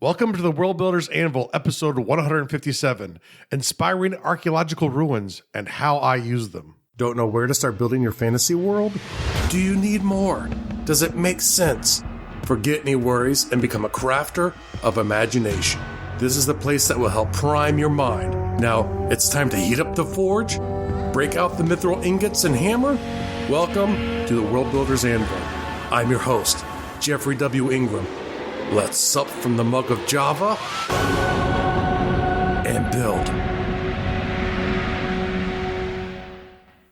Welcome to the World Builders Anvil, episode 157, Inspiring Archeological Ruins and How I Use Them. Don't know where to start building your fantasy world? Do you need more? Does it make sense? Forget any worries and become a crafter of imagination. This is the place that will help prime your mind. Now, it's time to heat up the forge, break out the mithril ingots and hammer. Welcome to the World Builders Anvil. I'm your host, Jeffrey W. Ingram. Let's sup from the mug of Java and build.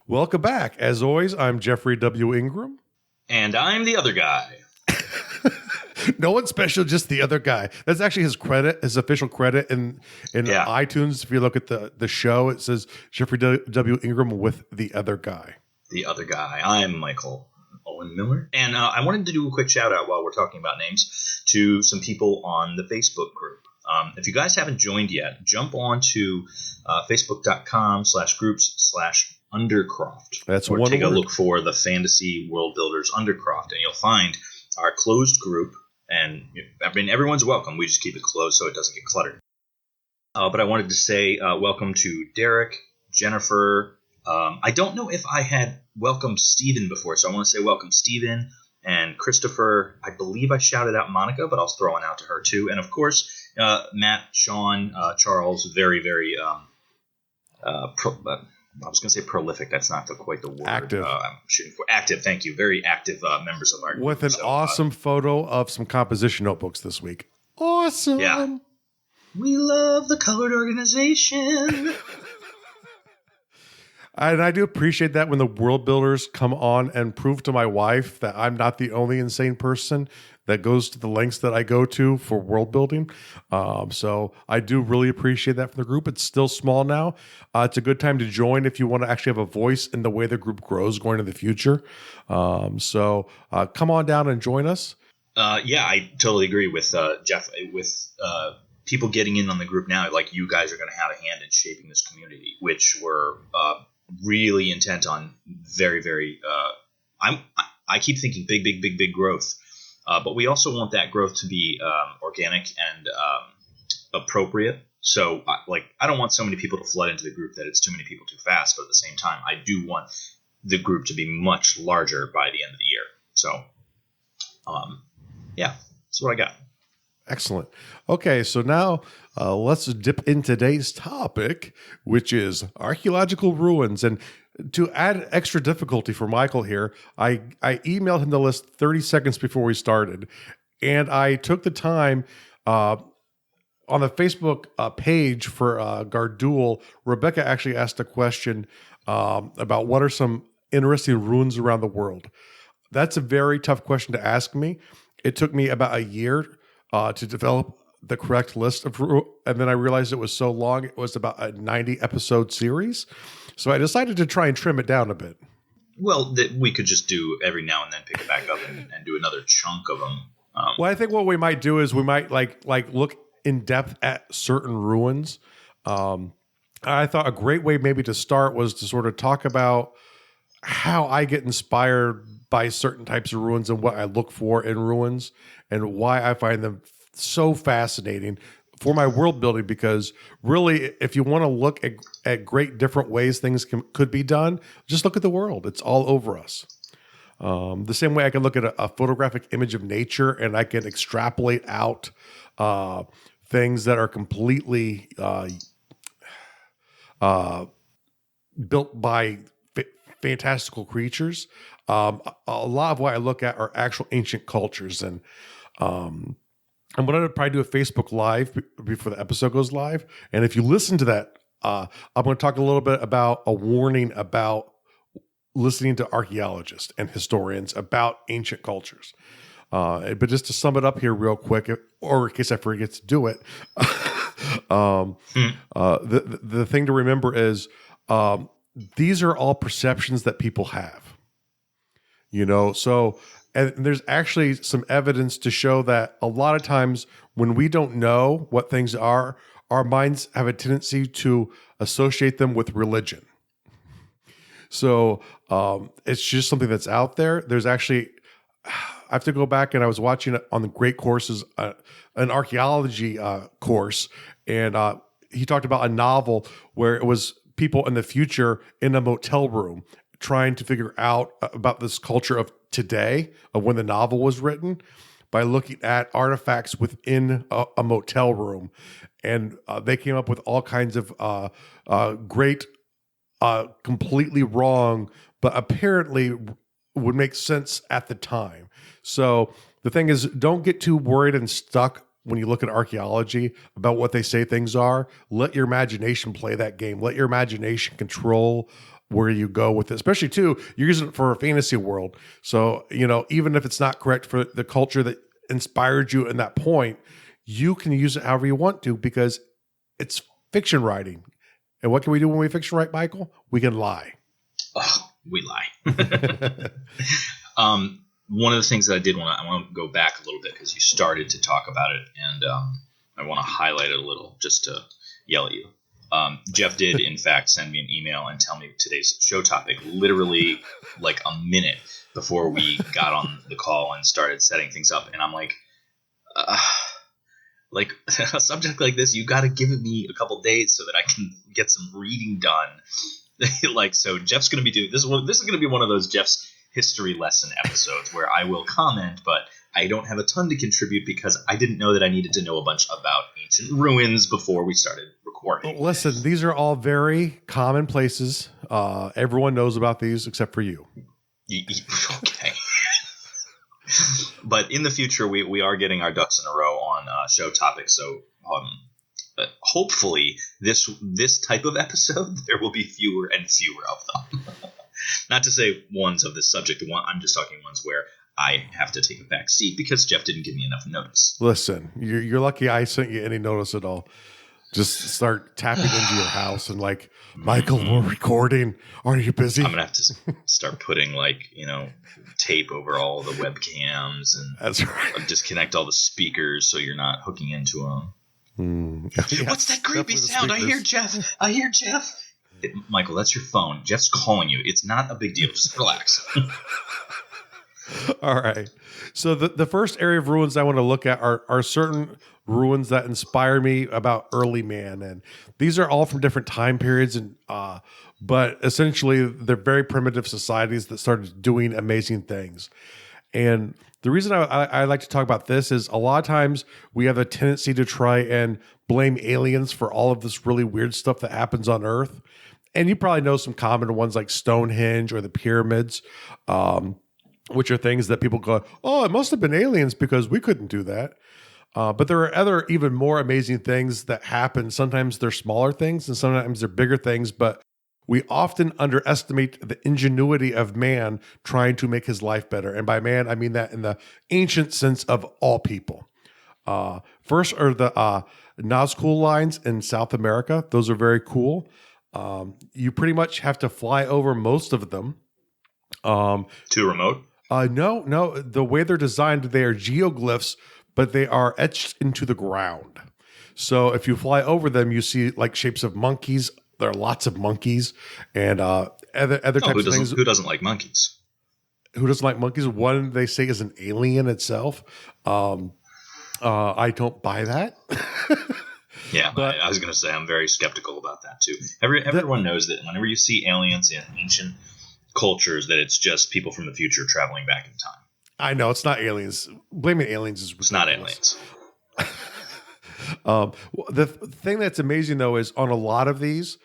Welcome back. As always, I'm Jeffrey W. Ingram. And I'm the other guy. No one special, just the other guy. That's actually his credit, his official credit in iTunes. If you look at the show, it says Jeffrey W. Ingram with the other guy. The other guy. I'm Michael Owen Miller. And I wanted to do a quick shout out while we're talking about names to some people on the Facebook group. If you guys haven't joined yet, jump on to facebook.com/groups/Undercroft. That's or one take word. a look for the Fantasy World Builders Undercroft, and you'll find our closed group. And I mean, everyone's welcome. We just keep it closed so it doesn't get cluttered. But I wanted to say welcome to Derek, Jennifer. I don't know if I had welcomed Stephen before, so I want to say welcome Stephen and Christopher. I believe I shouted out Monica, but I'll throw one out to her too. And of course, Matt, Sean, Charles, very, very, I was going to say prolific. That's not quite the word. Active. I'm shooting for active. Thank you. Very active members of our group. With an awesome photo of some composition notebooks this week. Awesome. Yeah. We love the colored organization. And I do appreciate that when the world builders come on and prove to my wife that I'm not the only insane person that goes to the lengths that I go to for world building. So I do really appreciate that from the group. It's still small now. It's a good time to join if you want to actually have a voice in the way the group grows going into the future. So come on down and join us. Yeah, I totally agree with Jeff. With people getting in on the group now, like you guys are going to have a hand in shaping this community, which we're really intent on. Very, very. I keep thinking big growth, but we also want that growth to be organic and appropriate. So, I don't want so many people to flood into the group that it's too many people too fast. But at the same time, I do want the group to be much larger by the end of the year. So, yeah, that's what I got. Excellent. Okay, so now let's dip in today's topic, which is archaeological ruins. And to add extra difficulty for Michael here, I emailed him the list 30 seconds before we started. And I took the time on the Facebook page for Gardul. Rebecca actually asked a question about what are some interesting ruins around the world. That's a very tough question to ask me. It took me about a year to develop the correct list of, and then I realized it was so long. It was about a 90 episode series. So I decided to try and trim it down a bit. Well, we could just do every now and then pick it back up and do another chunk of them. Well, I think what we might do is we might like look in depth at certain ruins. I thought a great way maybe to start was to sort of talk about how I get inspired by certain types of ruins and what I look for in ruins and why I find them so fascinating for my world building. Because really, if you want to look at great different ways things could be done, just look at the world. It's all over us. The same way I can look at a photographic image of nature and I can extrapolate out things that are completely built by fantastical creatures. A lot of what I look at are actual ancient cultures, and I'm going to probably do a Facebook Live before the episode goes live. And if you listen to that, I'm going to talk a little bit about a warning about listening to archaeologists and historians about ancient cultures. But just to sum it up here real quick, or in case I forget to do it, the thing to remember is these are all perceptions that people have. So, and there's actually some evidence to show that a lot of times when we don't know what things are, our minds have a tendency to associate them with religion. So it's just something that's out there. There's actually, I have to go back, and I was watching it on the Great Courses, an archaeology course, and he talked about a novel where it was people in the future in a motel room trying to figure out about this culture of today, of when the novel was written, by looking at artifacts within a motel room. And they came up with all kinds of great, completely wrong, but apparently would make sense at the time. So the thing is, don't get too worried and stuck when you look at archaeology about what they say things are. Let your imagination play that game. Let your imagination control where you go with it, especially too, you're using it for a fantasy world. So, even if it's not correct for the culture that inspired you in that point, you can use it however you want to, because it's fiction writing. And what can we do when we fiction write, Michael? We can lie. Oh, we lie. One of the things that I want to go back a little bit, because you started to talk about it, and I want to highlight it a little just to yell at you. Jeff did, in fact, send me an email and tell me today's show topic literally like a minute before we got on the call and started setting things up. And I'm like a subject like this, you got to give me a couple days so that I can get some reading done. So Jeff's going to be doing this. This is going to be one of those Jeff's history lesson episodes where I will comment, but I don't have a ton to contribute because I didn't know that I needed to know a bunch about ancient ruins before we started recording. Listen, these are all very common places. Everyone knows about these except for you. Okay. But in the future, we are getting our ducks in a row on show topics. So hopefully this type of episode, there will be fewer and fewer of them. Not to say ones of this subject. I'm just talking ones where I have to take a back seat because Jeff didn't give me enough notice. Listen, you're lucky I sent you any notice at all. Just start tapping into your house and like, Michael, we're recording. Are you busy? I'm going to have to start putting tape over all the webcams and that's right. Disconnect all the speakers so you're not hooking into them. Yes, what's that creepy sound? I hear Jeff. Michael, that's your phone. Jeff's calling you. It's not a big deal. Just relax. All right. So the first area of ruins I want to look at are certain ruins that inspire me about early man. And these are all from different time periods, and but essentially they're very primitive societies that started doing amazing things. And the reason I like to talk about this is a lot of times we have a tendency to try and blame aliens for all of this really weird stuff that happens on Earth. And you probably know some common ones like Stonehenge or the pyramids, which are things that people go, oh, it must have been aliens because we couldn't do that. But there are other even more amazing things that happen. Sometimes they're smaller things and sometimes they're bigger things, but we often underestimate the ingenuity of man trying to make his life better. And by man, I mean that in the ancient sense of all people. First are the Nazca lines in South America. Those are very cool. You pretty much have to fly over most of them. Too remote? No. The way they're designed, they are geoglyphs, but they are etched into the ground. So if you fly over them, you see like shapes of monkeys. There are lots of monkeys and other types of things. Who doesn't like monkeys? Who doesn't like monkeys? One they say is an alien itself. I don't buy that. Yeah, but I was going to say I'm very skeptical about that too. Everyone knows that whenever you see aliens in ancient cultures, that it's just people from the future traveling back in time. I know it's not aliens. Blaming aliens is ridiculous. It's not aliens. The thing that's amazing though is on a lot of these,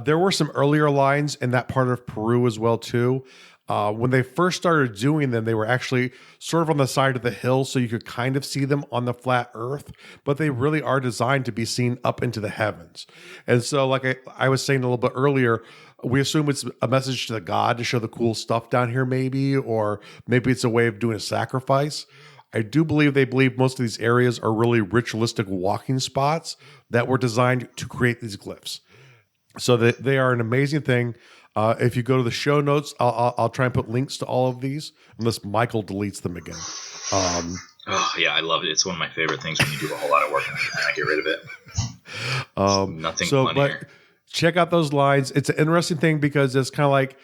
there were some earlier lines in that part of Peru as well too. When they first started doing them, they were actually sort of on the side of the hill, so you could kind of see them on the flat earth, but they really are designed to be seen up into the heavens. And so, like I was saying a little bit earlier, we assume it's a message to the god to show the cool stuff down here maybe, or maybe it's a way of doing a sacrifice. I do believe they believe most of these areas are really ritualistic walking spots that were designed to create these glyphs. So they are an amazing thing. If you go to the show notes, I'll try and put links to all of these, unless Michael deletes them again. Oh yeah, I love it. It's one of my favorite things when you do a whole lot of work and I get rid of it. Nothing fun here. Check out those lines. It's an interesting thing because it's kind of like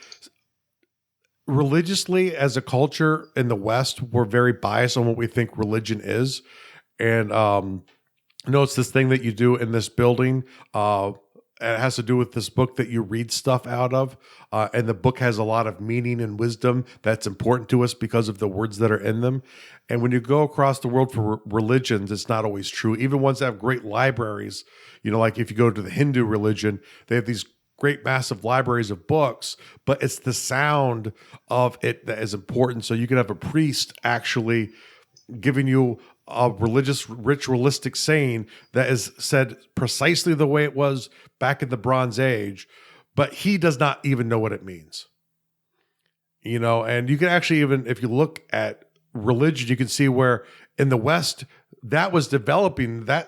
religiously, as a culture in the West, we're very biased on what we think religion is. And it's this thing that you do in this building. It has to do with this book that you read stuff out of. And the book has a lot of meaning and wisdom that's important to us because of the words that are in them. And when you go across the world for religions, it's not always true. Even ones that have great libraries, like if you go to the Hindu religion, they have these great massive libraries of books, but it's the sound of it that is important. So you can have a priest actually giving you a religious ritualistic saying that is said precisely the way it was back in the Bronze Age, but he does not even know what it means. And you can actually, even if you look at religion, you can see where in the West that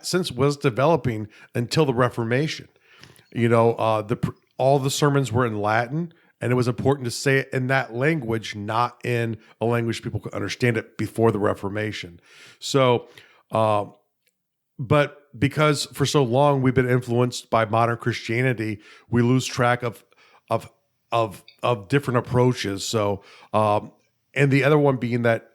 sense was developing until the Reformation. All the sermons were in Latin, and it was important to say it in that language, not in a language people could understand it before the Reformation. So, but because for so long we've been influenced by modern Christianity, we lose track of different approaches. So, and the other one being that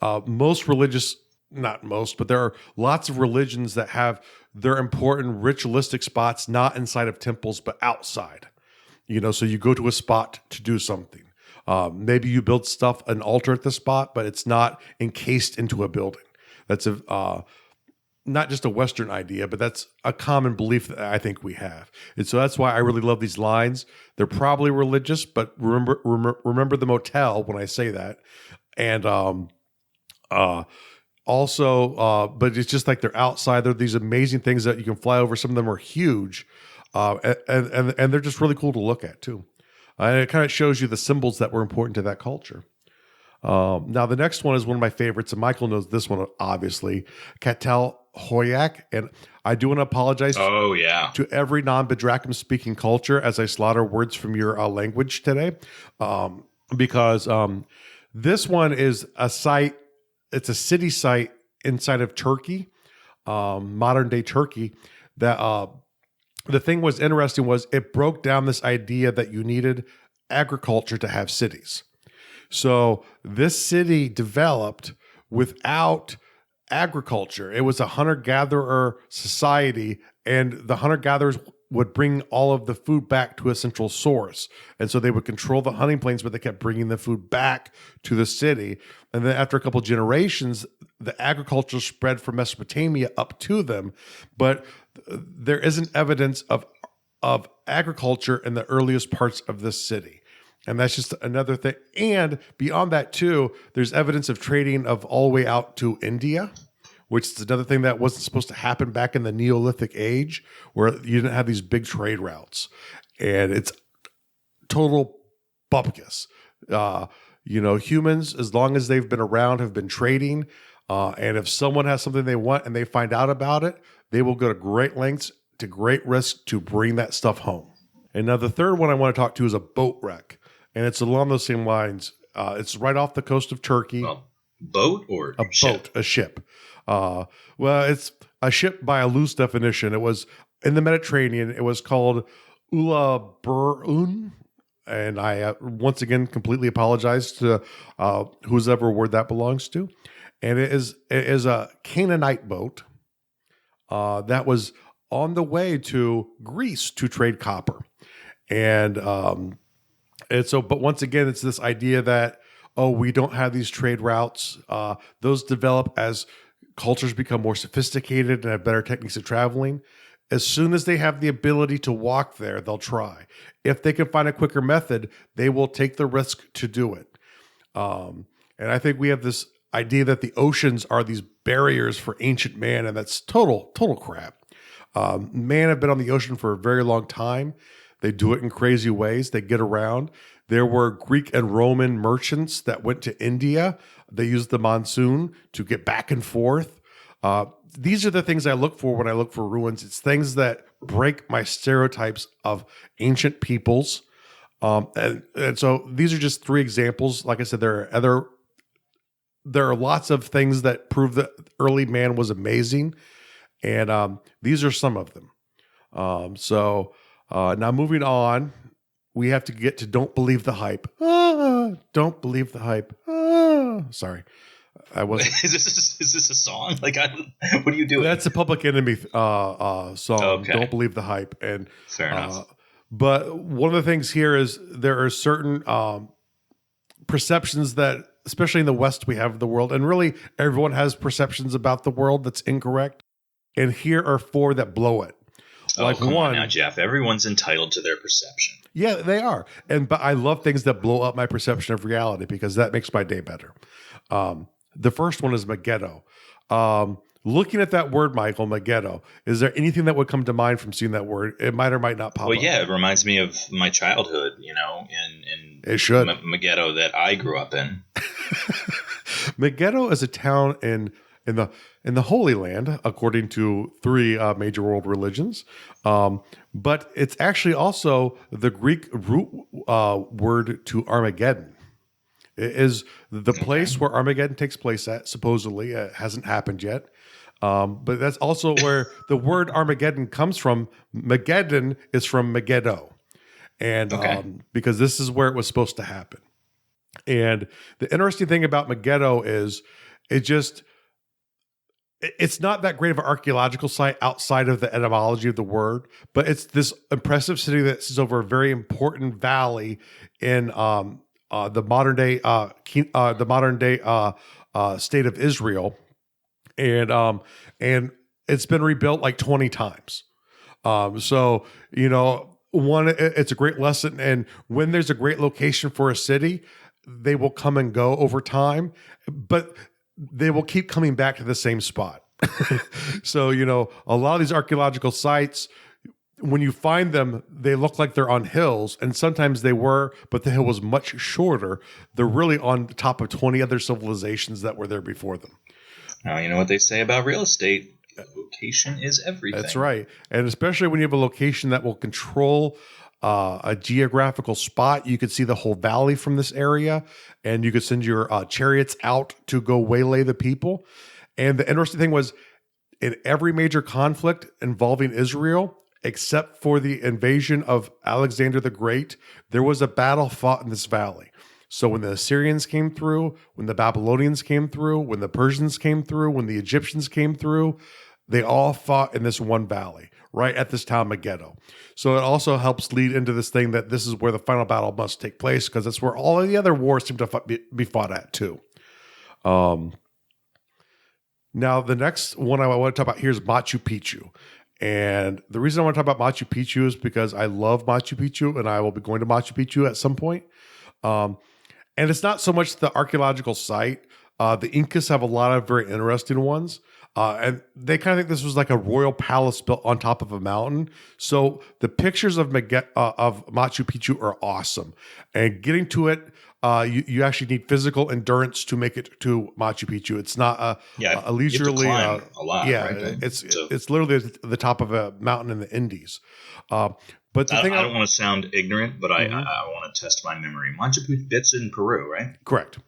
not most, but there are lots of religions that have their important ritualistic spots not inside of temples, but outside. So you go to a spot to do something. Maybe you build an altar at the spot, but it's not encased into a building. That's not just a Western idea, but that's a common belief that I think we have. And so that's why I really love these lines. They're probably religious, but remember the motel when I say that. And also, but it's just like they're outside. They're these amazing things that you can fly over. Some of them are huge. And they're just really cool to look at too. And it kind of shows you the symbols that were important to that culture. Now the next one is one of my favorites, and Michael knows this one, obviously, Catalhoyuk. And I do want to apologize to every non-Bedracham speaking culture as I slaughter words from your language today. Because this one is a site, it's a city site inside of Turkey, modern day Turkey, that the thing was interesting was it broke down this idea that you needed agriculture to have cities. So this city developed without agriculture. It was a hunter-gatherer society, and the hunter-gatherers would bring all of the food back to a central source. And so they would control the hunting plains, but they kept bringing the food back to the city. And then after a couple of generations, the agriculture spread from Mesopotamia up to them. But there isn't evidence of agriculture in the earliest parts of this city. And that's just another thing. And beyond that, too, there's evidence of trading of all the way out to India, which is another thing that wasn't supposed to happen back in the Neolithic age, where you didn't have these big trade routes. And it's total bupkis. Humans, as long as they've been around, have been trading. And if someone has something they want and they find out about it, they will go to great lengths, to great risk to bring that stuff home. And now the third one I want to talk to is a boat wreck. And it's along those same lines. It's right off the coast of Turkey. Well, boat or a ship? Boat, a ship. Well, it's a ship by a loose definition. It was in the Mediterranean. It was called Ula Burun. And I, once again, completely apologize to whoever word that belongs to. And it is a Canaanite boat that was on the way to Greece to trade copper. And but once again, it's this idea that, we don't have these trade routes. Those develop as cultures become more sophisticated and have better techniques of traveling. As soon as they have the ability to walk there, they'll try. If they can find a quicker method, they will take the risk to do it. And I think we have this idea that the oceans are these barriers for ancient man, and that's total crap. Man have been on the ocean for a very long time. They do it in crazy ways. They get around. There were Greek and Roman merchants that went to India. They used the monsoon to get back and forth. These are the things I look for when I look for ruins. It's things that break my stereotypes of ancient peoples. And so these are just three examples. Like I said, there are lots of things that prove that early man was amazing. And these are some of them. Now moving on, we have to get to Don't Believe the Hype. don't believe the hype. Sorry. I wasn't. Is this a song? Like, what are you doing? That's a Public Enemy song. Okay. Don't believe the hype. And Fair enough. But one of the things here is there are certain perceptions that, especially in the West, we have of the world, and really everyone has perceptions about the world that's incorrect. And here are 4 that blow it. Like come on now, Jeff. Everyone's entitled to their perception. Yeah, they are. But I love things that blow up my perception of reality because that makes my day better. The first one is Ghetto. Looking at that word, Michael, Ghetto, is there anything that would come to mind from seeing that word? It might or might not pop up. Well, yeah, it reminds me of my childhood, in it should. Ghetto that I grew up in. Ghetto is a town in the Holy Land, according to 3 major world religions. But it's actually also the Greek root word to Armageddon. It is the place where Armageddon takes place at, supposedly. It hasn't happened yet. But that's also where the word Armageddon comes from. Mageddon is from Megiddo. And because this is where it was supposed to happen. And the interesting thing about Megiddo is it's not that great of an archaeological site outside of the etymology of the word, but it's this impressive city that sits over a very important valley in the modern day state of Israel, and it's been rebuilt like 20 times. So it's a great lesson, and when there's a great location for a city, they will come and go over time, but they will keep coming back to the same spot. So, a lot of these archaeological sites, when you find them, they look like they're on hills, and sometimes they were, but the hill was much shorter. They're really on top of 20 other civilizations that were there before them. Now, you know what they say about real estate. Location is everything. That's right. And especially when you have a location that will control a geographical spot, you could see the whole valley from this area, and you could send your chariots out to go waylay the people. And the interesting thing was, in every major conflict involving Israel, except for the invasion of Alexander the Great, there was a battle fought in this valley. So when the Assyrians came through, when the Babylonians came through, when the Persians came through, when the Egyptians came through, they all fought in this one valley, right at this town, Ghetto. So it also helps lead into this thing that this is where the final battle must take place, because that's where all of the other wars seem to be fought at too. Now, the next one I want to talk about here is Machu Picchu. And the reason I want to talk about Machu Picchu is because I love Machu Picchu, and I will be going to Machu Picchu at some point. And it's not so much the archaeological site. The Incas have a lot of very interesting ones. And they kind of think this was like a royal palace built on top of a mountain. So the pictures of Machu Picchu are awesome. And getting to it, you actually need physical endurance to make it to Machu Picchu. It's not a leisurely. You have to climb a lot. Yeah, right? it's literally the top of a mountain in the Indies. But the thing I don't want to sound ignorant, but I want to test my memory. Machu Picchu, it's in Peru, right? Correct.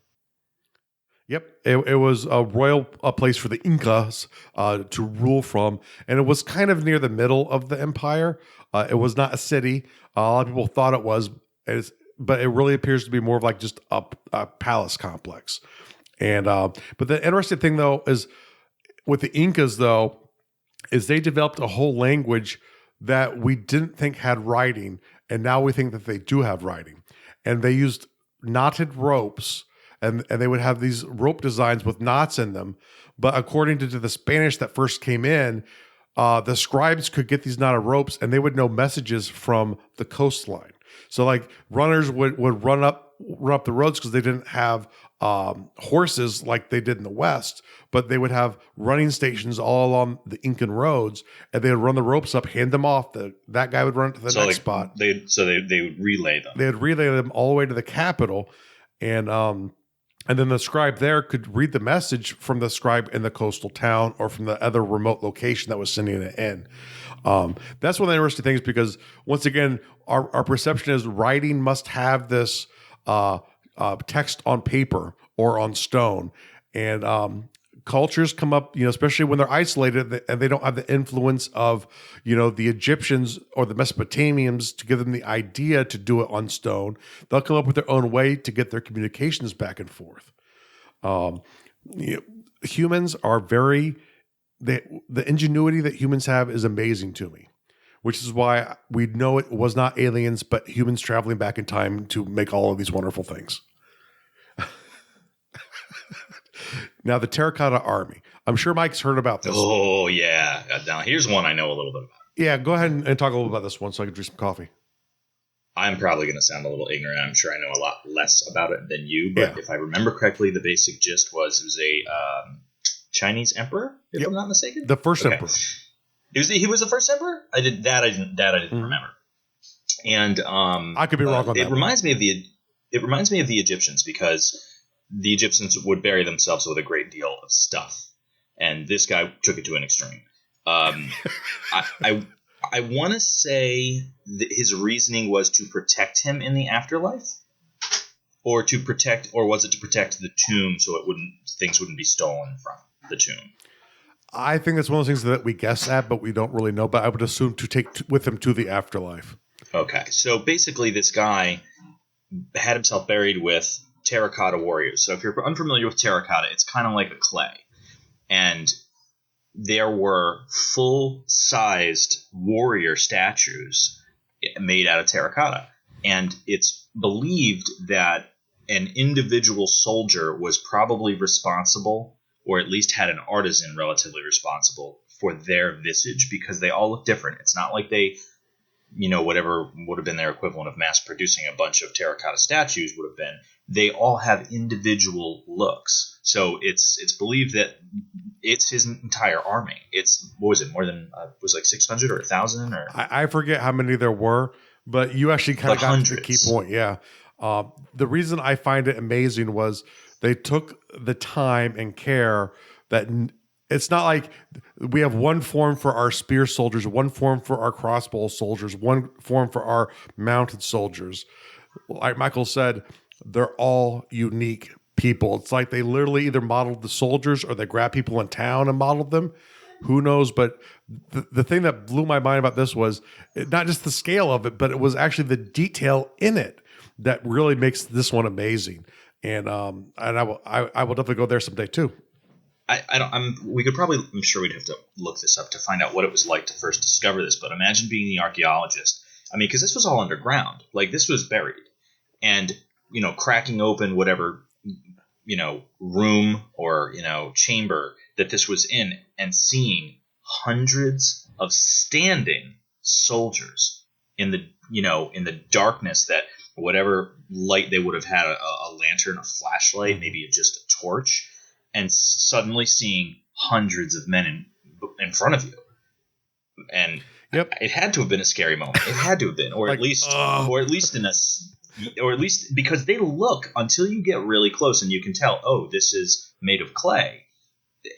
Yep, it was a royal place for the Incas to rule from, and it was kind of near the middle of the empire. It was not a city. A lot of people thought it was, but it really appears to be more of like just a palace complex. And but the interesting thing though is with the Incas though is they developed a whole language that we didn't think had writing, and now we think that they do have writing. And they used knotted ropes. And they would have these rope designs with knots in them. But according to the Spanish that first came in, the scribes could get these knotted ropes, and they would know messages from the coastline. So like runners would run up the roads because they didn't have horses like they did in the West, but they would have running stations all along the Incan roads, and they would run the ropes up, hand them off. That guy would run to the next spot. They would relay them. They would relay them all the way to the capital, and then the scribe there could read the message from the scribe in the coastal town or from the other remote location that was sending it in. That's one of the interesting things, because once again, our perception is writing must have this text on paper or on stone. And cultures come up, especially when they're isolated and they don't have the influence of, the Egyptians or the Mesopotamians to give them the idea to do it on stone. They'll come up with their own way to get their communications back and forth. Humans are the ingenuity that humans have is amazing to me, which is why we know it was not aliens, but humans traveling back in time to make all of these wonderful things. Now, the Terracotta Army. I'm sure Mike's heard about this. Oh, yeah. Now, here's one I know a little bit about. Yeah, go ahead and talk a little about this one so I can drink some coffee. I'm probably going to sound a little ignorant. I'm sure I know a lot less about it than you, but if I remember correctly, the basic gist was it was a Chinese emperor, if I'm not mistaken. The first emperor. He was the first emperor? I didn't remember. And I could be wrong on that. It reminds me of the Egyptians, because the Egyptians would bury themselves with a great deal of stuff, and this guy took it to an extreme. I want to say that his reasoning was to protect him in the afterlife, or was it to protect the tomb so things wouldn't be stolen from the tomb? I think that's one of those things that we guess at, but we don't really know. But I would assume to take with him to the afterlife. Okay, so basically, this guy had himself buried with terracotta warriors. So if you're unfamiliar with terracotta, it's kind of like a clay, and there were full-sized warrior statues made out of terracotta. And it's believed that an individual soldier was probably responsible, or at least had an artisan relatively responsible, for their visage, because they all look different. It's not like they, whatever would have been their equivalent of mass producing a bunch of terracotta statues would have been. They all have individual looks. So it's believed that it's his entire army. What was it, more than, was like 600 or 1,000? Or I forget how many there were, but you actually kind of got to the key point. Yeah. The reason I find it amazing was they took the time and care that it's not like we have one form for our spear soldiers, one form for our crossbow soldiers, one form for our mounted soldiers. Like Michael said, they're all unique people. It's like they literally either modeled the soldiers or they grabbed people in town and modeled them. Who knows? But the thing that blew my mind about this was not just the scale of it, but it was actually the detail in it that really makes this one amazing. And I will definitely go there someday too. I'm sure we'd have to look this up to find out what it was like to first discover this. But imagine being the archaeologist. I mean, because this was all underground. Like, this was buried. And, cracking open whatever, room or, chamber that this was in, and seeing hundreds of standing soldiers in the darkness, that whatever light they would have had, a lantern, a flashlight, maybe just a torch, and suddenly seeing hundreds of men in front of you. And it had to have been a scary moment. It had to have been, or at least because they look, until you get really close and you can tell, oh, this is made of clay.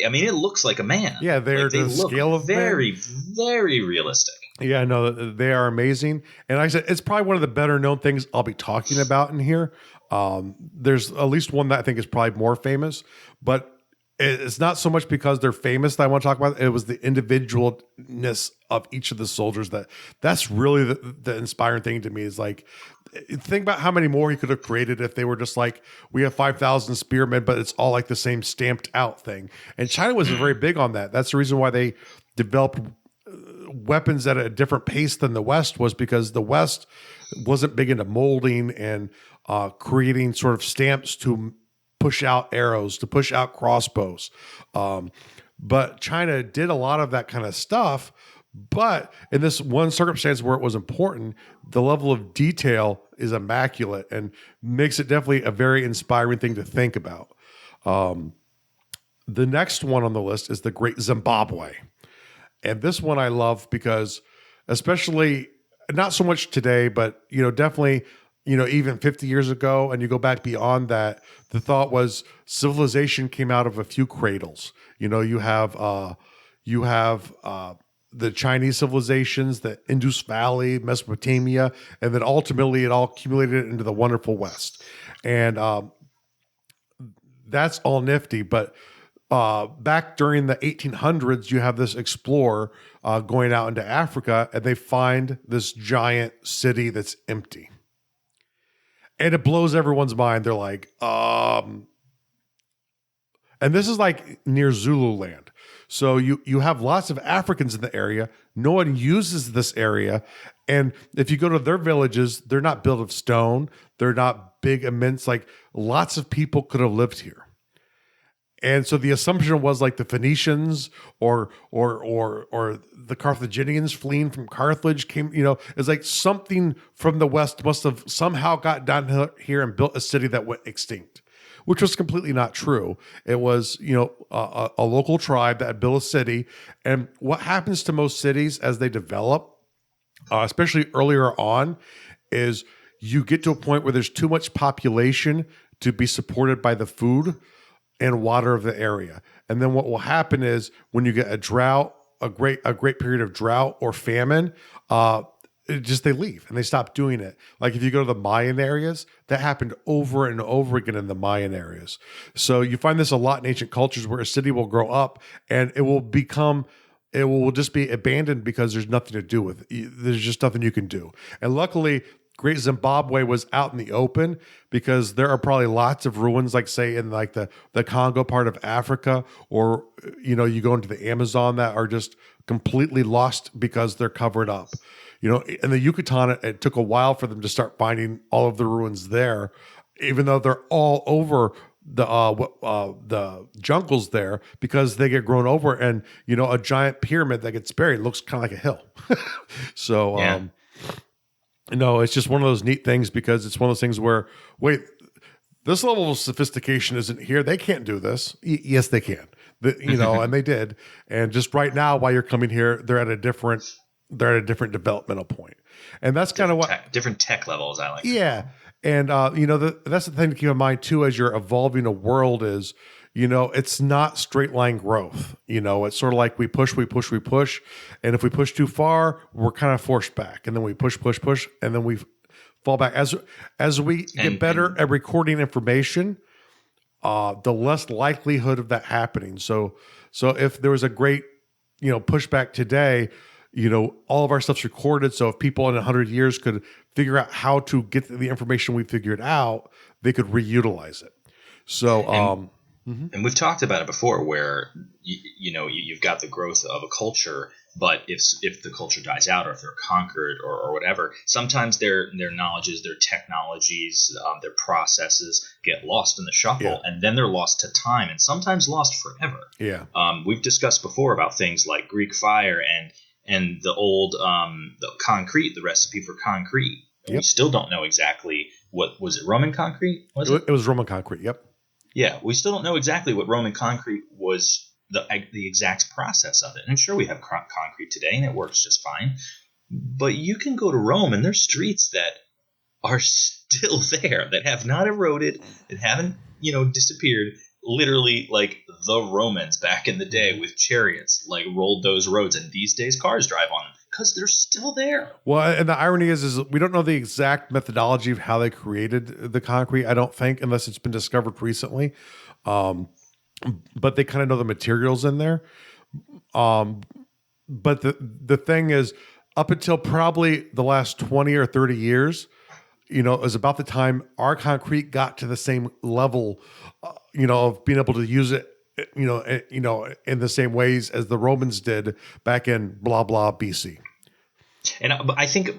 I mean, it looks like a man. Yeah, they look scale of very, very realistic. Yeah, no, they are amazing. And like I said, it's probably one of the better known things I'll be talking about in here. There's at least one that I think is probably more famous, but it's not so much because they're famous that I want to talk about. It was the individualness of each of the soldiers that's really the inspiring thing to me. Is like, think about how many more he could have created if they were just like, we have 5,000 spearmen, but it's all like the same stamped out thing. And China was very big on that. That's the reason why they developed weapons at a different pace than the West, was because the West wasn't big into molding and creating sort of stamps to push out arrows, to push out crossbows. But China did a lot of that kind of stuff. But in this one circumstance where it was important, the level of detail is immaculate and makes it definitely a very inspiring thing to think about. The next one on the list is the Great Zimbabwe. And this one I love because, especially not so much today, but definitely, even 50 years ago, and you go back beyond that, the thought was civilization came out of a few cradles. You have the Chinese civilizations, the Indus Valley, Mesopotamia, and then ultimately it all accumulated into the wonderful West. And that's all nifty, but back during the 1800s, you have this explorer going out into Africa, and they find this giant city that's empty. And it blows everyone's mind. They're like, and this is like near Zululand. So you have lots of Africans in the area. No one uses this area. And if you go to their villages, they're not built of stone. They're not big, immense, like lots of people could have lived here. And so the assumption was like the Phoenicians or the Carthaginians fleeing from Carthage came, it's like something from the West must have somehow got down here and built a city that went extinct, which was completely not true. It was, a local tribe that had built a city. And what happens to most cities as they develop, especially earlier on, is you get to a point where there's too much population to be supported by the food and water of the area. And then what will happen is when you get a drought, a great period of drought or famine, they leave and they stop doing it. Like if you go to the Mayan areas, that happened over and over again in the Mayan areas. So you find this a lot in ancient cultures where a city will grow up and it will just be abandoned because there's nothing to do with it. There's just nothing you can do. And luckily, Great Zimbabwe was out in the open because there are probably lots of ruins, like say in like the Congo part of Africa, or you go into the Amazon that are just completely lost because they're covered up. In the Yucatan, it took a while for them to start finding all of the ruins there, even though they're all over the jungles there because they get grown over, and a giant pyramid that gets buried looks kind of like a hill. So. Yeah. No, it's just one of those neat things because it's one of those things where, wait, this level of sophistication isn't here. They can't do this. Yes, they can. And they did. And just right now, while you're coming here, they're at a different developmental point. And that's kind of what different tech levels. I like. Yeah, and that's the thing to keep in mind too as you're evolving a world is. It's not straight line growth. It's sort of like we push. And if we push too far, we're kind of forced back. And then we push, and then we fall back. As we get better at recording information, the less likelihood of that happening. So if there was a great, pushback today, all of our stuff's recorded. So if people in 100 years could figure out how to get the information we figured out, they could reutilize it. So, and we've talked about it before where, you've got the growth of a culture, but if the culture dies out or if they're conquered or whatever, sometimes their knowledges, their technologies, their processes get lost in the shuffle, and then they're lost to time and sometimes lost forever. Yeah. We've discussed before about things like Greek fire and the old the concrete, the recipe for concrete. Yep. We still don't know exactly what was it. Roman concrete? It was Roman concrete. Yep. Yeah, we still don't know exactly what Roman concrete was, the exact process of it. And sure, we have concrete today, and it works just fine. But you can go to Rome, and there's streets that are still there, that have not eroded, that haven't, disappeared. Literally, like the Romans back in the day with chariots, like rolled those roads, and these days cars drive on them because they're still there. Well, and the irony is we don't know the exact methodology of how they created the concrete, I don't think, unless it's been discovered recently. But they kind of know the materials in there. But the thing is, up until probably the last 20 or 30 years, it was about the time our concrete got to the same level, of being able to use it, in the same ways as the Romans did back in blah, blah, BC. And I think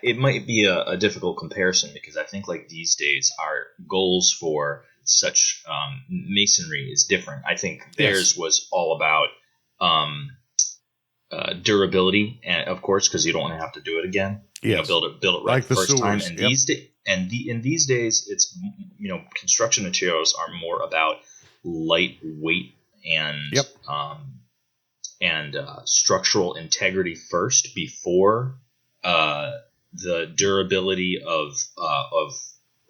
it might be a difficult comparison because I think like these days our goals for such masonry is different. I think theirs was all about durability, and of course, because you don't want to have to do it again. Yes. Build it right like the first time. And in these days, it's construction materials are more about lightweight and structural integrity first before the durability of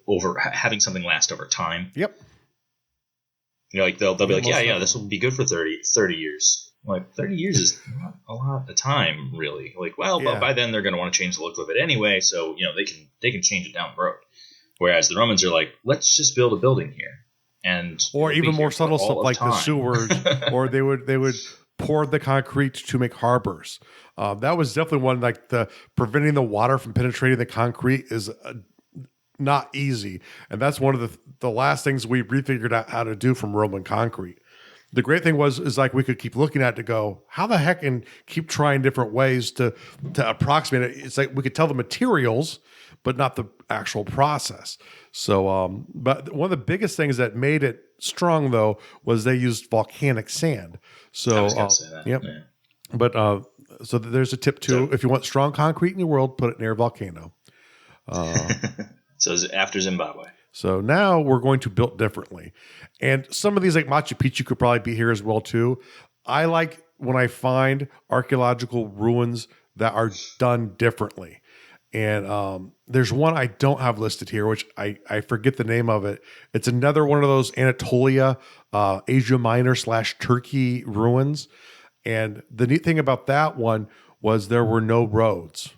over having something last over time. Yep. Like they'll be like, this will be good for 30 years. Like 30 years is not a lot of time, really. Like, but by then they're going to want to change the look of it anyway, so they can change it down the road. Whereas the Romans are like, let's just build a building here, and or it'll be even more here for subtle all stuff of like the time. sewers, or they would pour the concrete to make harbors. That was definitely one, like the preventing the water from penetrating the concrete is not easy, and that's one of the last things we refigured out how to do from Roman concrete. The great thing is like we could keep looking at it to go, how the heck, and keep trying different ways to approximate it. It's like we could tell the materials, but not the actual process. So, but one of the biggest things that made it strong, though, was they used volcanic sand. So, I was going to say that. Yep. Yeah. But so there's a tip too. If you want strong concrete in your world, put it near a volcano. So it's after Zimbabwe. So now we're going to build differently. And some of these, like Machu Picchu, could probably be here as well too. I like when I find archaeological ruins that are done differently. And there's one I don't have listed here, which I forget the name of it. It's another one of those Anatolia, Asia Minor / Turkey ruins. And the neat thing about that one was there were no roads.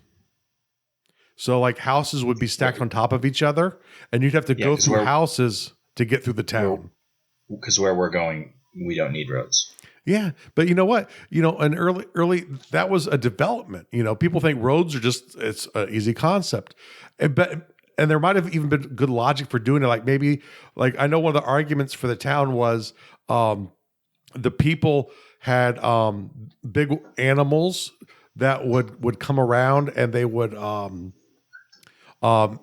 So like houses would be stacked on top of each other, and you'd have to go through houses to get through the town. Because where we're going, we don't need roads. Yeah, but you know what? An early that was a development. People think roads are it's an easy concept, and there might have even been good logic for doing it. Like maybe, like I know one of the arguments for the town was the people had big animals that would come around, and they would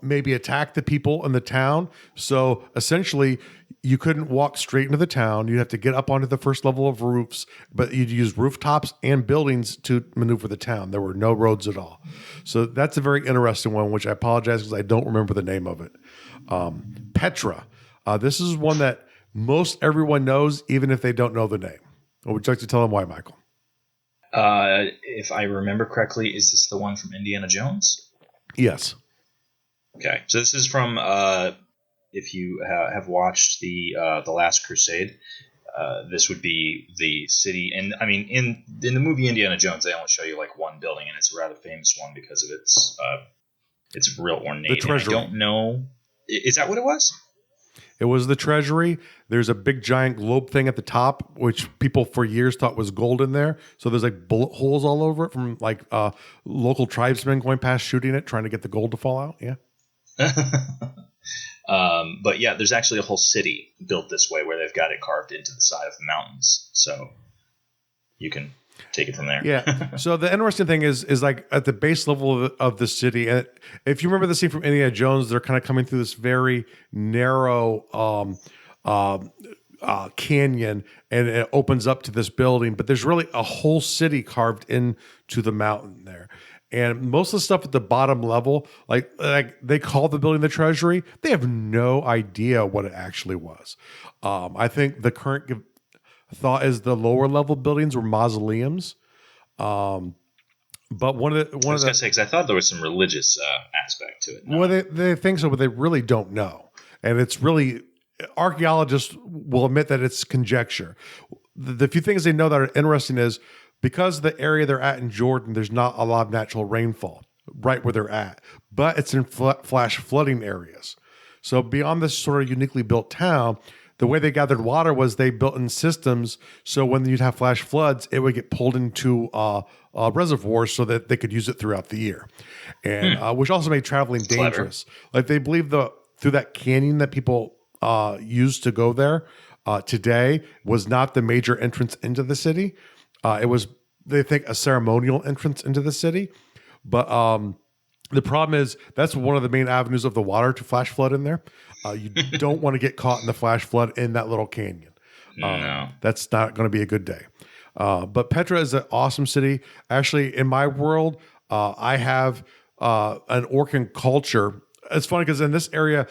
maybe attack the people in the town. So essentially, you couldn't walk straight into the town. You'd have to get up onto the first level of roofs, but you'd use rooftops and buildings to maneuver the town. There were no roads at all. So that's a very interesting one, which I apologize because I don't remember the name of it. Petra. This is one that most everyone knows, even if they don't know the name. Would you like to tell them why, Michael? If I remember correctly, is this the one from Indiana Jones? Yes. Okay, so this is from if you have watched the Last Crusade, this would be the city. And I mean, in the movie Indiana Jones, they only show you like one building, and it's a rather famous one because of its real ornate. The treasury. I don't know. Is that what it was? It was the treasury. There's a big giant globe thing at the top, which people for years thought was gold in there. So there's like bullet holes all over it from like local tribesmen going past shooting it, trying to get the gold to fall out. Yeah. But yeah, there's actually a whole city built this way where they've got it carved into the side of the mountains. So you can take it from there. Yeah. So the interesting thing is like at the base level of the city, and if you remember the scene from Indiana Jones, they're kind of coming through this very narrow canyon, and it opens up to this building, but there's really a whole city carved into the mountain there. And most of the stuff at the bottom level, like they call the building the treasury, they have no idea what it actually was. I think the current thought is the lower level buildings were mausoleums. But one of the I was going to say, because I thought there was some religious aspect to it. No. Well, they think so, but they really don't know. And it's really, archaeologists will admit that it's conjecture. The few things they know that are interesting is because the area they're at in Jordan, there's not a lot of natural rainfall right where they're at, but it's in flash flooding areas. So beyond this sort of uniquely built town, the way they gathered water was they built in systems. So when you'd have flash floods, it would get pulled into reservoirs so that they could use it throughout the year, and which also made traveling dangerous. Like they believe through that canyon that people used to go there today was not the major entrance into the city. It was, they think, a ceremonial entrance into the city. But the problem is that's one of the main avenues of the water to flash flood in there. You don't want to get caught in the flash flood in that little canyon. No. That's not going to be a good day. But Petra is an awesome city. Actually, in my world, I have an Orcan culture. It's funny because in this area,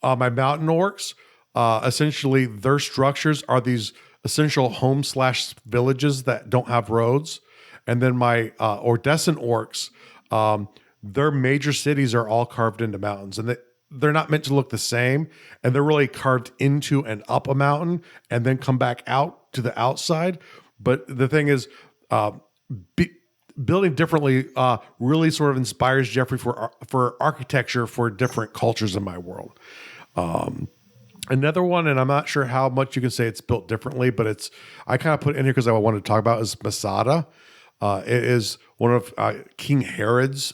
my mountain orcs, essentially their structures are these essential home / villages that don't have roads. And then my Ordescent orcs, their major cities are all carved into mountains, and they're not meant to look the same. And they're really carved into and up a mountain and then come back out to the outside. But the thing is, building differently really sort of inspires Jeffrey for architecture for different cultures in my world. Another one, and I'm not sure how much you can say it's built differently, but I kind of put it in here because I wanted to talk about is Masada. It is one of King Herod's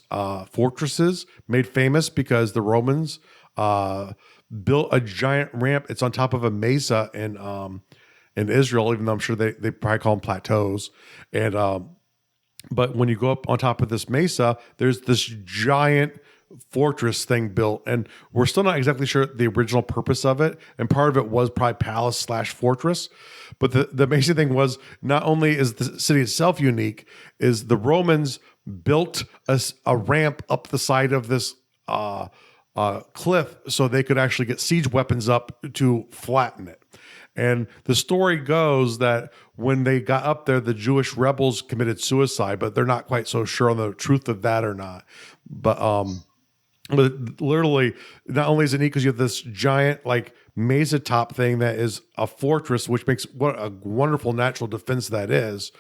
fortresses, made famous because the Romans built a giant ramp. It's on top of a mesa in Israel, even though I'm sure they probably call them plateaus. And but when you go up on top of this mesa, there's this giant fortress thing built, and we're still not exactly sure the original purpose of it. And part of it was probably palace/fortress. But the amazing thing was, not only is the city itself unique, is the Romans built a ramp up the side of this cliff so they could actually get siege weapons up to flatten it. And the story goes that when they got up there, the Jewish rebels committed suicide, but they're not quite so sure on the truth of that or not. But literally, not only is it neat because you have this giant like mesa top thing that is a fortress, which makes what a wonderful natural defense that is.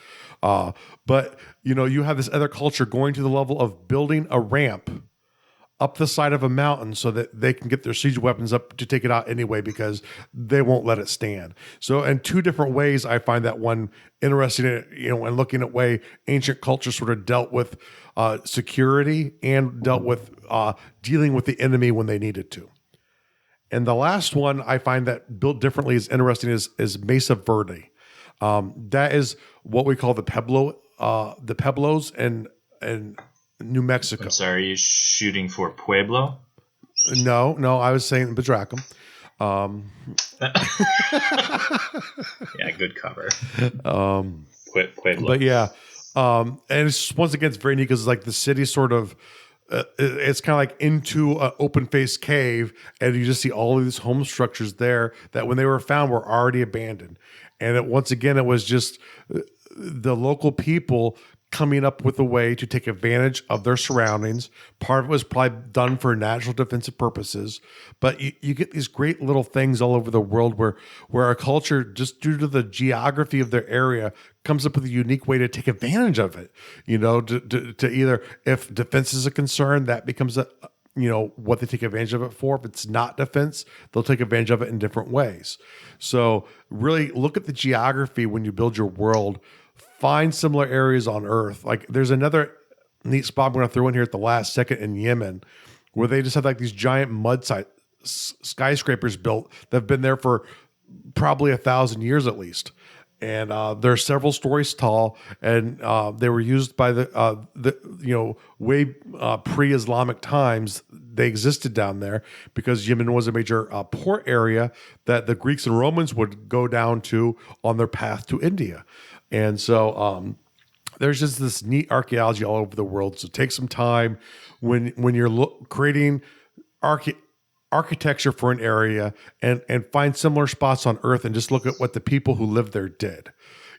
But you have this other culture going to the level of building a ramp up the side of a mountain so that they can get their siege weapons up to take it out anyway, because they won't let it stand. So in two different ways, I find that one interesting, and looking at way ancient culture sort of dealt with security and dealt with dealing with the enemy when they needed to. And the last one I find that built differently is interesting is Mesa Verde. That is what we call the Pueblos and New Mexico. I'm sorry, are you shooting for Pueblo? No, I was saying Bedracum. Yeah, good cover. Pueblo. But yeah, and it's once again, it's very neat because like the city sort of, it's kind of like into an open faced cave, and you just see all of these home structures there that when they were found were already abandoned. And once again, it was just the local people coming up with a way to take advantage of their surroundings. Part of it was probably done for natural defensive purposes, but you get these great little things all over the world where a culture, just due to the geography of their area, comes up with a unique way to take advantage of it. To either, if defense is a concern, that becomes what they take advantage of it for. If it's not defense, they'll take advantage of it in different ways. So really look at the geography when you build your world. Find similar areas on Earth. Like there's another neat spot I'm going to throw in here at the last second in Yemen, where they just have like these giant mud skyscrapers built that have been there for probably 1,000 years at least. And they're several stories tall, and they were used by way pre-Islamic times. They existed down there because Yemen was a major port area that the Greeks and Romans would go down to on their path to India. And so there's just this neat archaeology all over the world. So take some time when you're creating architecture for an area and find similar spots on Earth and just look at what the people who lived there did.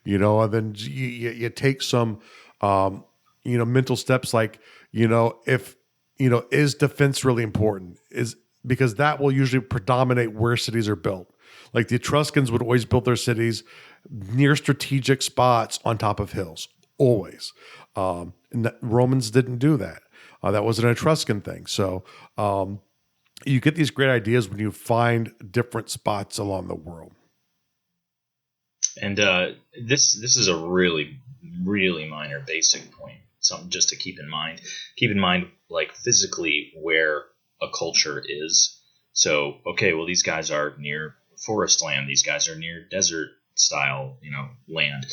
And then you take some mental steps like, if is defense really important? Because that will usually predominate where cities are built. Like the Etruscans would always build their cities near strategic spots on top of hills, always. And the Romans didn't do that. That was an Etruscan thing. So you get these great ideas when you find different spots along the world. And this is a really, really minor basic point, something just to keep in mind. Keep in mind, like physically where a culture is. So, okay, well, these guys are near forest land. These guys are near desert style, land.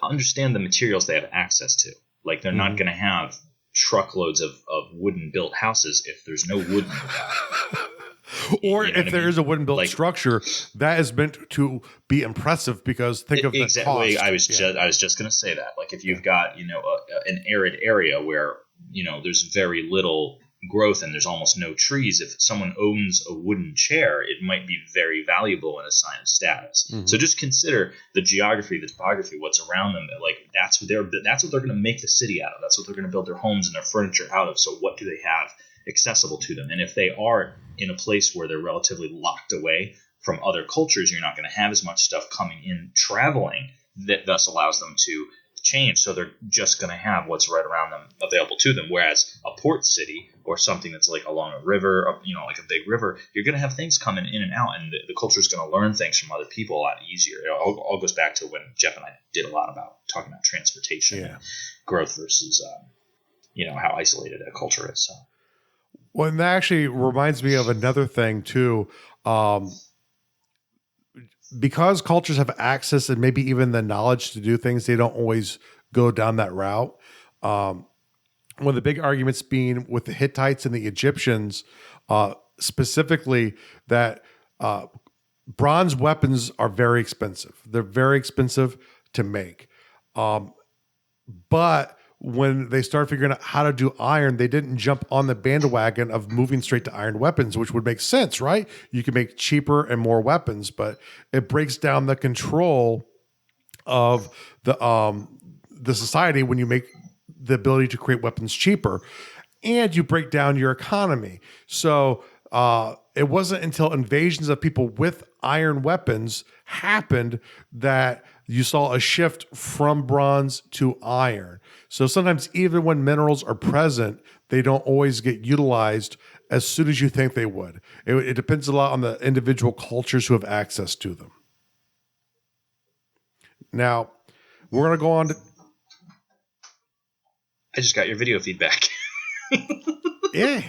Understand the materials they have access to. Like they're not going to have truckloads of wooden built houses if there's no wood nearby. Or if there is a wooden built structure, that is meant to be impressive because think of the cost. I was just going to say that. Like if you've got, an arid area where, there's very little growth and there's almost no trees, if someone owns a wooden chair, it might be very valuable in a sign of status. Mm-hmm. So just consider the geography, the topography, what's around them. Like that's what they're going to make the city out of. That's what they're going to build their homes and their furniture out of. So what do they have accessible to them? And if they are in a place where they're relatively locked away from other cultures, you're not going to have as much stuff coming in traveling that thus allows them to change, so they're just going to have what's right around them available to them. Whereas a port city or something that's like along a river, or, like a big river, you're going to have things coming in and out, and the culture is going to learn things from other people a lot easier. It all goes back to when Jeff and I did a lot about talking about transportation and growth versus, how isolated a culture is. So. Well, and that actually reminds me of another thing too. Because cultures have access and maybe even the knowledge to do things, they don't always go down that route. One of the big arguments being with the Hittites and the Egyptians, specifically that bronze weapons are very expensive. They're very expensive to make. But when they started figuring out how to do iron, they didn't jump on the bandwagon of moving straight to iron weapons, which would make sense, right? You can make cheaper and more weapons, but it breaks down the control of the society when you make the ability to create weapons cheaper, and you break down your economy. So it wasn't until invasions of people with iron weapons happened that you saw a shift from bronze to iron. So sometimes even when minerals are present, they don't always get utilized as soon as you think they would. It depends a lot on the individual cultures who have access to them. Now, we're going to go on to... I just got your video feedback. Yeah.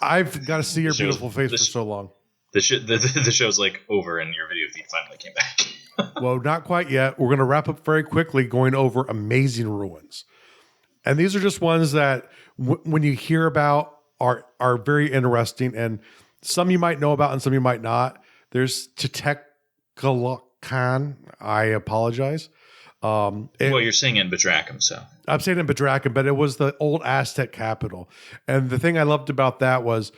I've got to see your beautiful face for so long. The show's like over and your video feed finally came back. Well, not quite yet. We're going to wrap up very quickly going over amazing ruins. And these are just ones that when you hear about are very interesting, and some you might know about and some you might not. There's Teotihuacan. I apologize. Well, you're saying in Bedracum, so. I'm saying in Bedracum, but it was the old Aztec capital. And the thing I loved about that was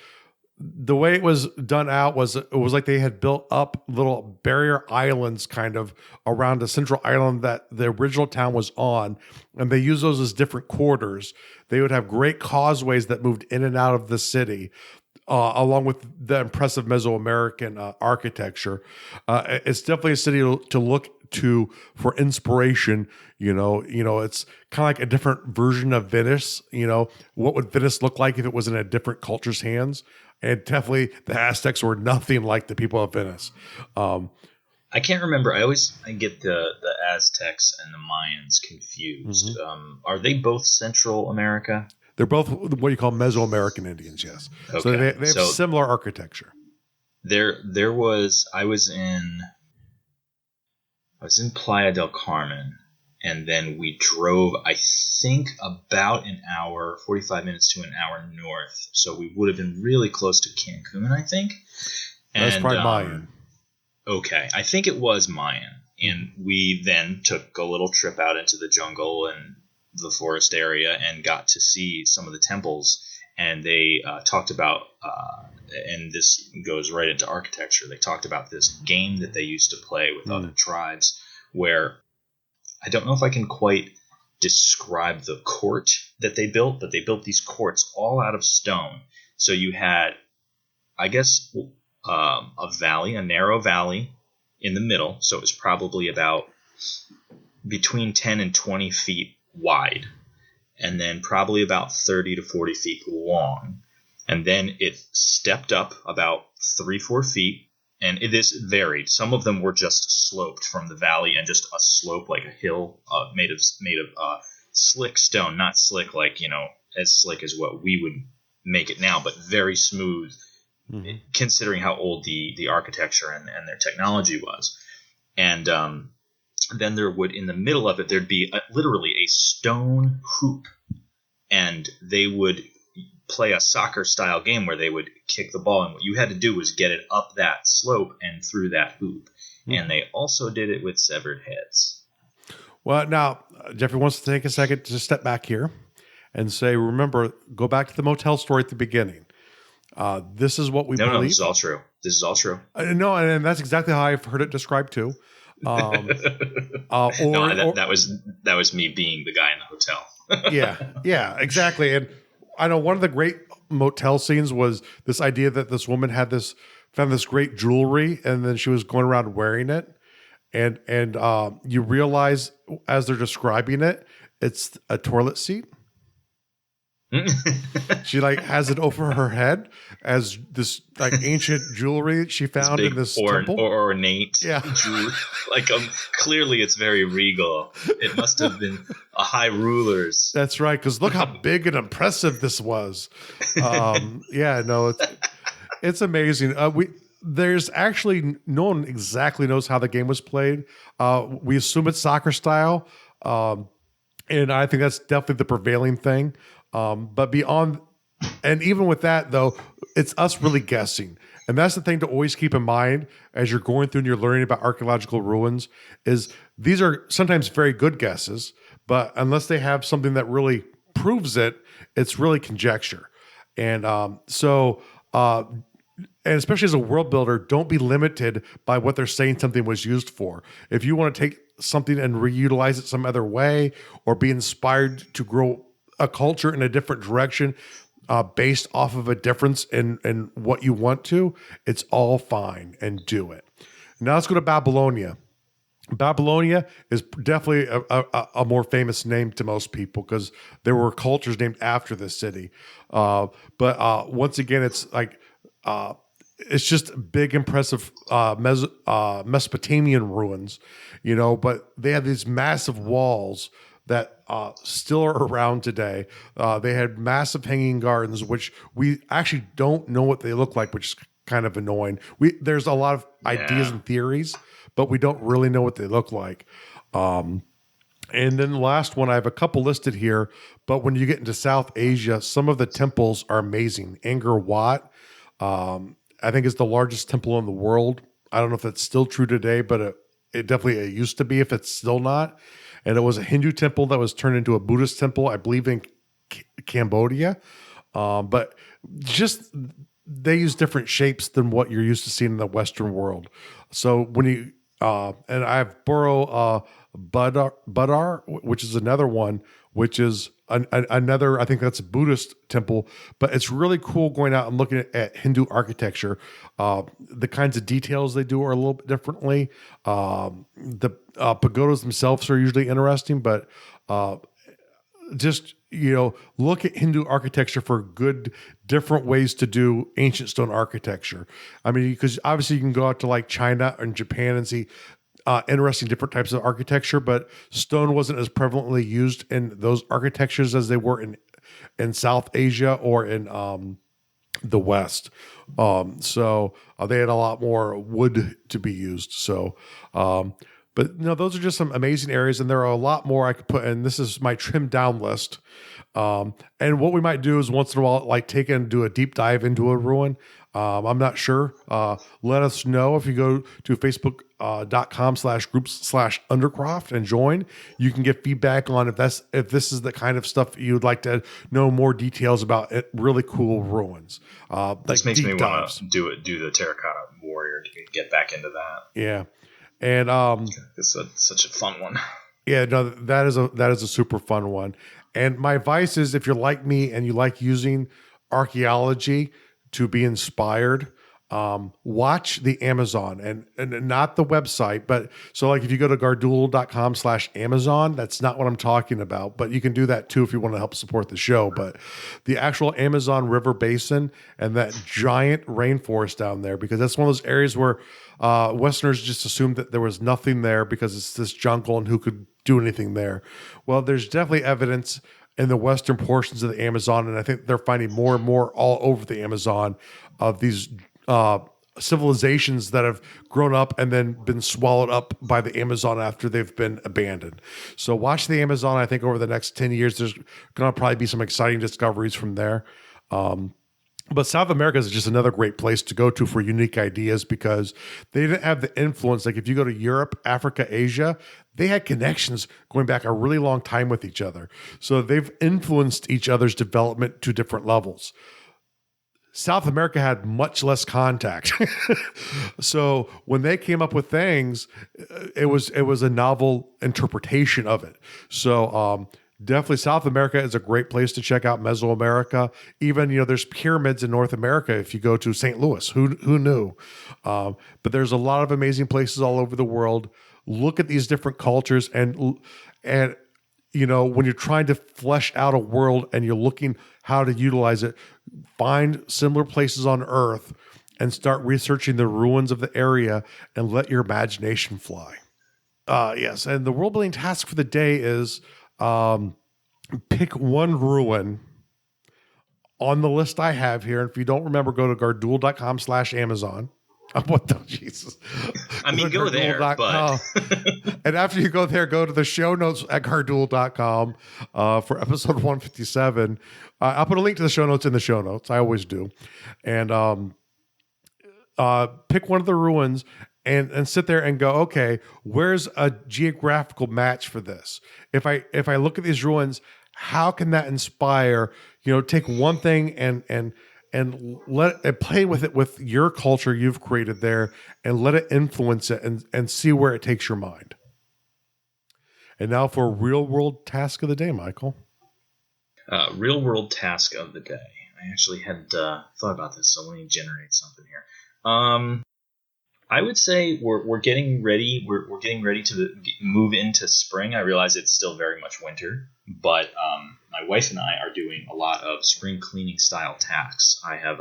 the way it was done out was it was like they had built up little barrier islands kind of around a central island that the original town was on, and they used those as different quarters. They would have great causeways that moved in and out of the city, along with the impressive Mesoamerican architecture. It's definitely a city to look to for inspiration. It's kind of like a different version of Venice. What would Venice look like if it was in a different culture's hands? And definitely the Aztecs were nothing like the people of Venice. I can't remember. I get the Aztecs and the Mayans confused. Mm-hmm. Are they both Central America? They're both what you call Mesoamerican Indians, yes. Okay. So they have similar architecture. I was in Playa del Carmen, and then we drove, I think, about an hour, 45 minutes to an hour north. So we would have been really close to Cancun, I think. That's probably Mayan. Okay, I think it was Mayan. And we then took a little trip out into the jungle and the forest area and got to see some of the temples. And they talked about, and this goes right into architecture, they talked about this game that they used to play with other tribes where I don't know if I can quite describe the court that they built, but they built these courts all out of stone. So you had, I guess, a narrow valley in the middle. So it was probably about between 10 and 20 feet wide, and then probably about 30 to 40 feet long. And then it stepped up about 3-4 feet. And this varied. Some of them were just sloped from the valley and just a slope like a hill made of slick stone, not slick like, as slick as what we would make it now, but very smooth, considering how old the architecture and their technology was. And then there would, in the middle of it, there'd be literally a stone hoop, and they would play a soccer-style game where they would kick the ball, and what you had to do was get it up that slope and through that hoop. And they also did it with severed heads. Well, now, Jeffrey wants to take a second to step back here and say, remember, go back to the motel story at the beginning. This is what we believe. No, this is all true. This is all true. No, and that's exactly how I've heard it described too. That was me being the guy in the hotel. Yeah, exactly. And I know one of the great motel scenes was this idea that this woman found this great jewelry, and then she was going around wearing it. And you realize as they're describing it, It's a toilet seat. She like has it over her head as this like ancient jewelry that she found in this temple. Or ornate jewelry. Like clearly it's very regal. It must have been a high ruler's. That's right, because look how big and impressive this was. It's amazing. There's actually no one exactly knows how the game was played. We assume it's soccer style, and I think that's definitely the prevailing thing. But beyond, and even with that though, it's us really guessing. And that's the thing to always keep in mind as you're going through and you're learning about archaeological ruins is these are sometimes very good guesses, but unless they have something that really proves it, it's really conjecture. And and especially as a world builder, don't be limited by what they're saying something was used for. If you want to take something and reutilize it some other way or be inspired to grow a culture in a different direction based off of a difference in what you want to, it's all fine, and do it. Now let's go to Babylonia. Babylonia is definitely a more famous name to most people because there were cultures named after this city. But once again, it's like it's just big, impressive Mesopotamian ruins, but they have these massive walls that still are around today. They had massive hanging gardens, which we actually don't know what they look like, which is kind of annoying. There's a lot of ideas and theories, but we don't really know what they look like. And then the last one, I have a couple listed here, but when you get into South Asia, some of the temples are amazing. Angkor Wat, I think is the largest temple in the world. I don't know if that's still true today, but it definitely used to be, if it's still not. And it was a Hindu temple that was turned into a Buddhist temple, I believe in Cambodia. But just they use different shapes than what you're used to seeing in the Western world. So when you and I have Buro Budar, which is another one, which is another, I think that's a Buddhist temple, but it's really cool going out and looking at Hindu architecture. The kinds of details they do are a little bit differently. The pagodas themselves are usually interesting, but just, look at Hindu architecture for good, different ways to do ancient stone architecture. I mean, because obviously you can go out to like China and Japan and see interesting different types of architecture, but stone wasn't as prevalently used in those architectures as they were in South Asia or in the West. So they had a lot more wood to be used. So, but those are just some amazing areas, and there are a lot more I could put in. This is my trimmed down list. And what we might do is once in a while, like take and do a deep dive into a ruin. I'm not sure. Let us know if you go to facebook.com/groups/undercroft and join. You can get feedback on if this is the kind of stuff you'd like to know more details about. Really cool ruins. This makes me want to do the Terracotta Warrior to get back into that. Yeah. And it's such a fun one. Yeah, no, that is a super fun one. And my advice is, if you're like me and you like using archaeology to be inspired, watch the Amazon and not the website, but so like if you go to gardul.com/Amazon, that's not what I'm talking about, but you can do that too if you want to help support the show. But the actual Amazon River Basin and that giant rainforest down there, because that's one of those areas where Westerners just assumed that there was nothing there because it's this jungle and who could do anything there. Well, there's definitely evidence in the western portions of the Amazon, and I think they're finding more and more all over the Amazon of these civilizations that have grown up and then been swallowed up by the Amazon after they've been abandoned. So watch the Amazon. I think over the next 10 years, there's going to probably be some exciting discoveries from there. But South America is just another great place to go to for unique ideas because they didn't have the influence. Like if you go to Europe, Africa, Asia, they had connections going back a really long time with each other. So they've influenced each other's development to different levels. South America had much less contact. So when they came up with things, it was a novel interpretation of it. So definitely South America is a great place to check out. Mesoamerica, even, there's pyramids in North America. If you go to St. Louis, who knew? But there's a lot of amazing places all over the world. Look at these different cultures and when you're trying to flesh out a world and you're looking how to utilize it, find similar places on Earth and start researching the ruins of the area and let your imagination fly. Yes, and the world building task for the day is pick one ruin on the list I have here. And if you don't remember, go to garduel.com/Amazon. What the Jesus? I mean, go there, but and after you go there, go to the show notes at garduel.com for episode 157. I'll put a link to the show notes in the show notes. I always do. And pick one of the ruins and sit there and go, okay, where's a geographical match for this? If I look at these ruins, how can that inspire? Take one thing and let it play with it with your culture you've created there, and let it influence it and see where it takes your mind. And now for real world task of the day, Michael. Real world task of the day. I actually hadn't thought about this, so let me generate something here. I would say we're getting ready. We're getting ready to move into spring. I realize it's still very much winter, but my wife and I are doing a lot of spring cleaning style tasks. I have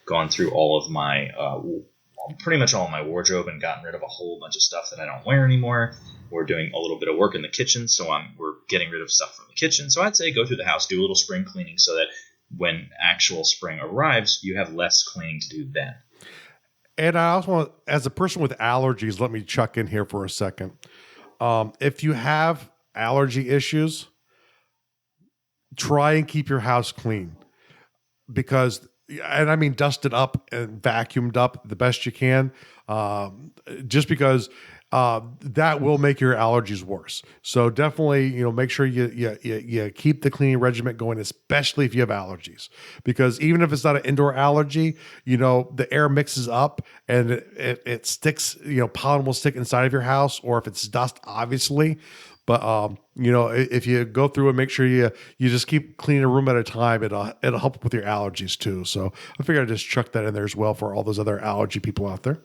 gone through all of my, pretty much all of my wardrobe and gotten rid of a whole bunch of stuff that I don't wear anymore. We're doing a little bit of work in the kitchen, so we're getting rid of stuff from the kitchen. So I'd say go through the house, do a little spring cleaning, so that when actual spring arrives, you have less cleaning to do then. And I also want, as a person with allergies, let me chuck in here for a second. If you have allergy issues, try and keep your house clean, because, and I mean dusted up and vacuumed up the best you can, just because that will make your allergies worse. So definitely, make sure you keep the cleaning regimen going, especially if you have allergies, because even if it's not an indoor allergy, the air mixes up and it sticks, pollen will stick inside of your house, or if it's dust, obviously. But, if you go through and make sure you just keep cleaning a room at a time, it'll help with your allergies too. So I figured I'd just chuck that in there as well for all those other allergy people out there.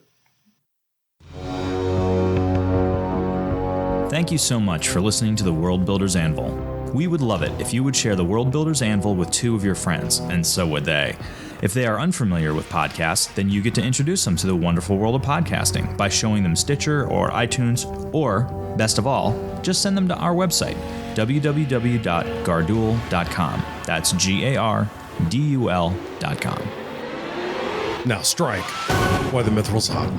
Thank you so much for listening to the World Builder's Anvil. We would love it if you would share the World Builder's Anvil with 2 of your friends, and so would they. If they are unfamiliar with podcasts, then you get to introduce them to the wonderful world of podcasting by showing them Stitcher or iTunes, or, best of all, just send them to our website, www.garduel.com. That's GARDUL.com. Now strike while the mithril's hot.